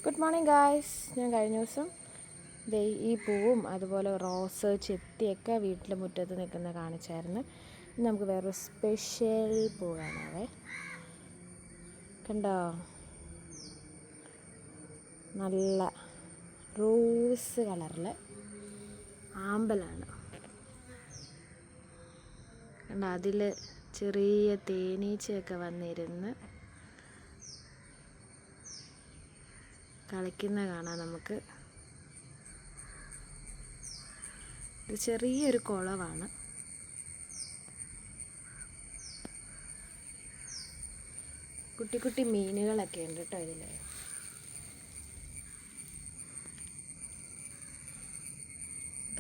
Good morning guys. ഞാൻ കഴിഞ്ഞ ദിവസം ഈ പൂവും അതുപോലെ റോസ് ചെത്തിയൊക്കെ വീട്ടിൽ മുറ്റത്ത് നിൽക്കുന്ന കാണിച്ചായിരുന്നു. ഇന്ന് നമുക്ക് വേറൊരു സ്പെഷ്യൽ പൂ കാണാവേ. കണ്ടോ, നല്ല റോസ് കളറിൽ ആമ്പലാണ്. കണ്ടോ, അതിൽ ചെറിയ തേനീച്ചയൊക്കെ വന്നിരുന്ന് കളിക്കുന്ന കാണാം നമുക്ക്. ഇത് ചെറിയൊരു കുളമാണ്. കുട്ടി കുട്ടി മീനുകളൊക്കെ ഉണ്ട് കേട്ടോ ഇതിൽ.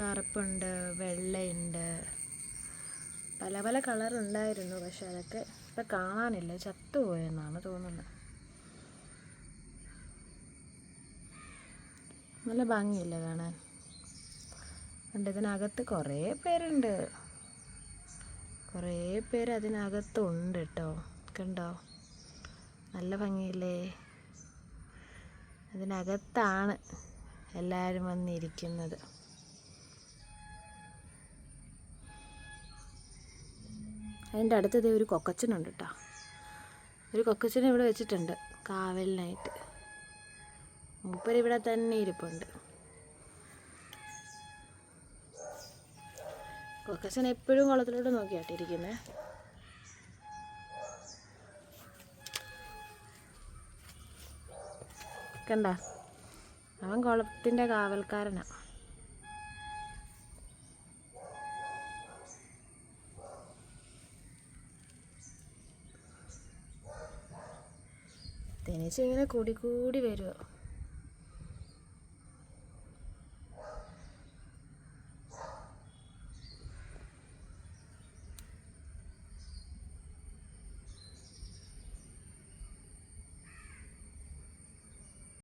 കറുപ്പുണ്ട്, വെള്ളയുണ്ട്, പല പല കളറുണ്ടായിരുന്നു. പക്ഷെ അതൊക്കെ ഇപ്പം കാണാനില്ല, ചത്തുപോയെന്നാണ് തോന്നുന്നത്. നല്ല ഭംഗിയില്ല കാണാൻ. കണ്ട്, ഇതിനകത്ത് കുറേ പേരുണ്ട്, കുറേ പേര് അതിനകത്തുണ്ട് കേട്ടോ. കണ്ടോ, നല്ല ഭംഗിയില്ലേ. അതിനകത്താണ് എല്ലാവരും വന്നിരിക്കുന്നത്. അതിൻ്റെ അടുത്തത് ഒരു കൊക്കച്ചനുണ്ട് കേട്ടോ. ഒരു കൊക്കച്ചനെ ഇവിടെ വെച്ചിട്ടുണ്ട് കാവലിനായിട്ട്. മൂപ്പരിവിടെ തന്നെ ഇരിപ്പുണ്ട്. കൊക്കച്ചൻ എപ്പോഴും കുളത്തിലോട്ട് നോക്കിയാട്ടിരിക്കുന്നത്. കണ്ട, അവൻ കുളത്തിൻ്റെ കാവൽക്കാരനാ. തേനീച്ച ഇങ്ങനെ കൂടി കൂടി വരുമോ.